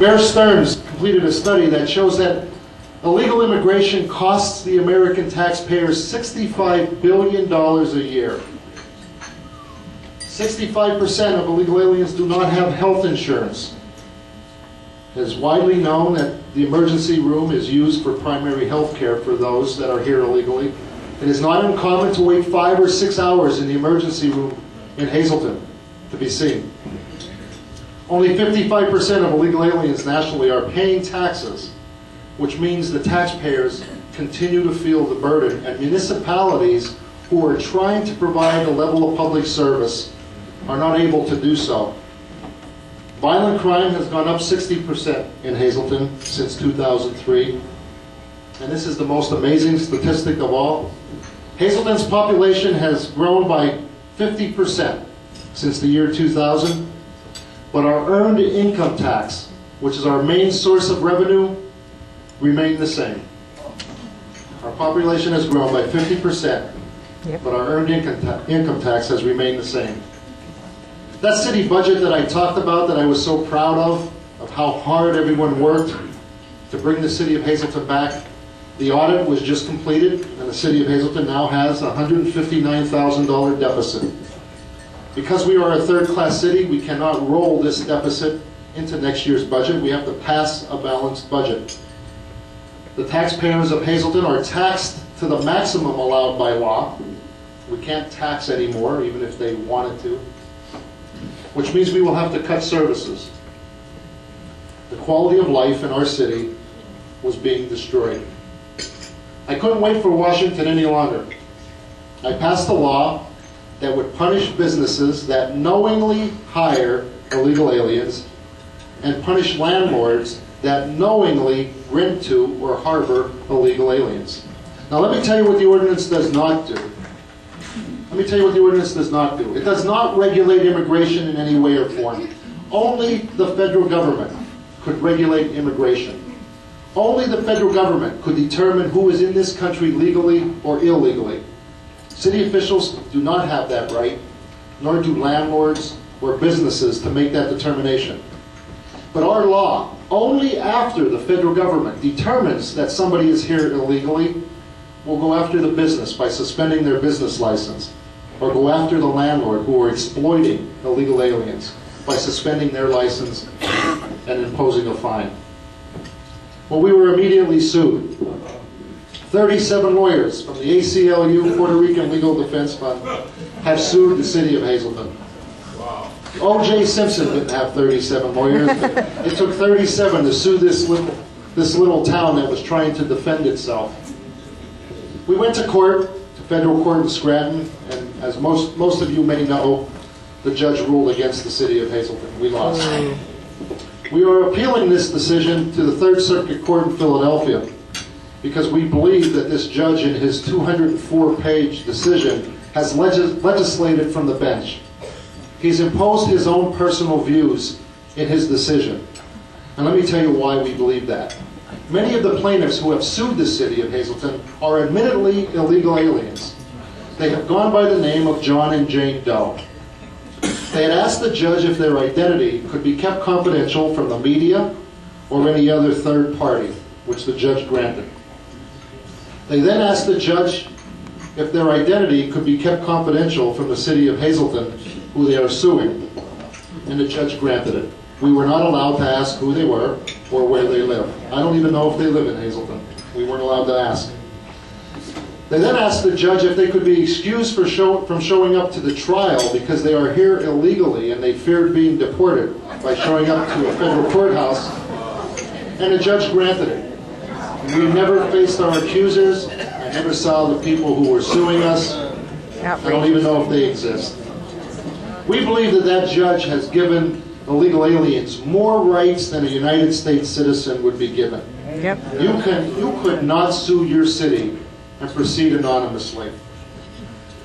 Bear Stearns completed a study that shows that illegal immigration costs the American taxpayers $65 billion a year. 65% of illegal aliens do not have health insurance. It is widely known that the emergency room is used for primary health care for those that are here illegally. It is not uncommon to wait 5 or 6 hours in the emergency room in Hazleton to be seen. Only 55% of illegal aliens nationally are paying taxes, which means the taxpayers continue to feel the burden, and municipalities who are trying to provide a level of public service are not able to do so. Violent crime has gone up 60% in Hazleton since 2003. And this is the most amazing statistic of all. Hazleton's population has grown by 50% since the year 2000, but our earned income tax, which is our main source of revenue, remained the same. Our population has grown by 50%, but our earned income tax has remained the same. That city budget that I talked about, that I was so proud of how hard everyone worked to bring the city of Hazleton back, the audit was just completed, and the city of Hazleton now has a $159,000 deficit. Because we are a third-class city, we cannot roll this deficit into next year's budget. We have to pass a balanced budget. The taxpayers of Hazleton are taxed to the maximum allowed by law. We can't tax anymore, even if they wanted to, which means we will have to cut services. The quality of life in our city was being destroyed. I couldn't wait for Washington any longer. I passed a law that would punish businesses that knowingly hire illegal aliens and punish landlords that knowingly rent to or harbor illegal aliens. Now let me tell you what the ordinance does not do. Let me tell you what the ordinance does not do. It does not regulate immigration in any way or form. Only the federal government could regulate immigration. Only the federal government could determine who is in this country legally or illegally. City officials do not have that right, nor do landlords or businesses to make that determination. But our law, only after the federal government determines that somebody is here illegally, will go after the business by suspending their business license, or go after the landlord who are exploiting illegal aliens by suspending their license and imposing a fine. Well, we were immediately sued. 37 lawyers from the ACLU, Puerto Rican Legal Defense Fund, have sued the city of Hazleton. O.J. Simpson didn't have 37 lawyers. It took 37 to sue this little town that was trying to defend itself. We went to court, to federal court in Scranton, and as most of you may know, the judge ruled against the city of Hazleton. We lost. We are appealing this decision to the Third Circuit Court in Philadelphia because we believe that this judge in his 204-page decision has legislated from the bench. He's imposed his own personal views in his decision. And let me tell you why we believe that. Many of the plaintiffs who have sued the city of Hazleton are admittedly illegal aliens. They have gone by the name of John and Jane Doe. They had asked the judge if their identity could be kept confidential from the media or any other third party, which the judge granted. They then asked the judge if their identity could be kept confidential from the city of Hazleton, who they are suing, and the judge granted it. We were not allowed to ask who they were or where they live. I don't even know if they live in Hazleton. We weren't allowed to ask. They then asked the judge if they could be excused from showing up to the trial because they are here illegally and they feared being deported by showing up to a federal courthouse, and the judge granted it. We never faced our accusers. I never saw the people who were suing us. I don't even know if they exist. We believe that that judge has given illegal aliens more rights than a United States citizen would be given. Yep. You could not sue your city and proceed anonymously.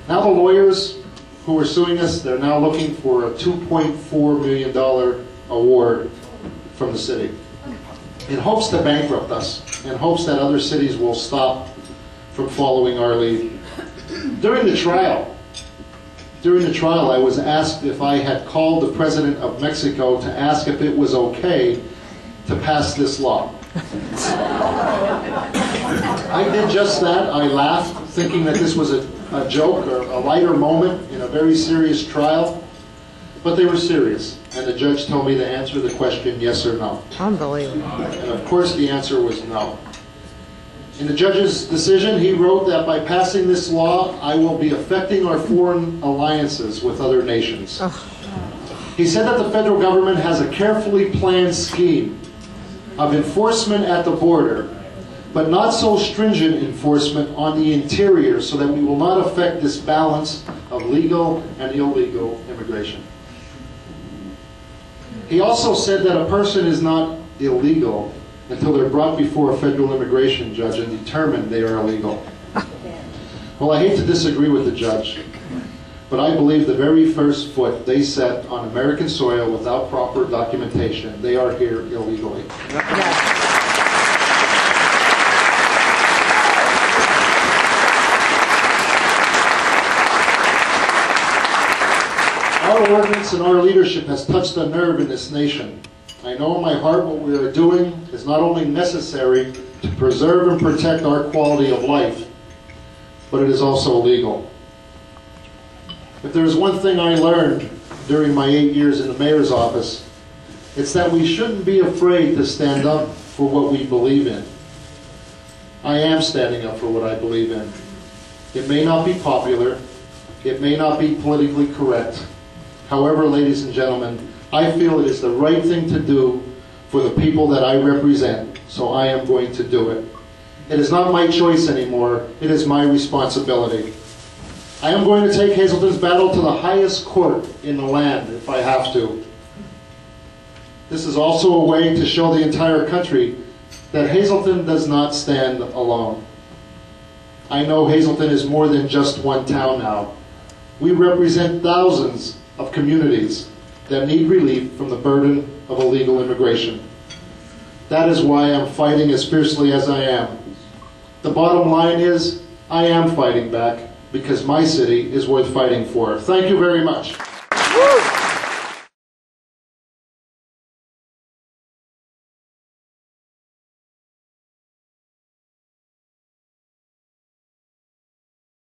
Now the lawyers who are suing us, they're now looking for a $2.4 million award from the city in hopes to bankrupt us, in hopes that other cities will stop from following our lead. During the trial, I was asked if I had called the President of Mexico to ask if it was okay to pass this law. I did just that. I laughed, thinking that this was a joke or a lighter moment in a very serious trial. But they were serious, and the judge told me to answer the question yes or no. Unbelievable. And of course the answer was no. In the judge's decision, he wrote that by passing this law, I will be affecting our foreign alliances with other nations. He said that the federal government has a carefully planned scheme of enforcement at the border, but not so stringent enforcement on the interior so that we will not affect this balance of legal and illegal immigration. He also said that a person is not illegal until they're brought before a federal immigration judge and determined they are illegal. Well, I hate to disagree with the judge, but I believe the very first foot they set on American soil without proper documentation, they are here illegally. Our ordinance and our leadership has touched a nerve in this nation. I know in my heart what we are doing is not only necessary to preserve and protect our quality of life, but it is also legal. If there's one thing I learned during my 8 years in the mayor's office, it's that we shouldn't be afraid to stand up for what we believe in. I am standing up for what I believe in. It may not be popular, it may not be politically correct. However, ladies and gentlemen, I feel it is the right thing to do for the people that I represent, so I am going to do it. It is not my choice anymore, it is my responsibility. I am going to take Hazleton's battle to the highest court in the land if I have to. This is also a way to show the entire country that Hazleton does not stand alone. I know Hazleton is more than just one town now. We represent thousands of communities that need relief from the burden of illegal immigration. That is why I'm fighting as fiercely as I am. The bottom line is, I am fighting back because my city is worth fighting for. Thank you very much. Woo!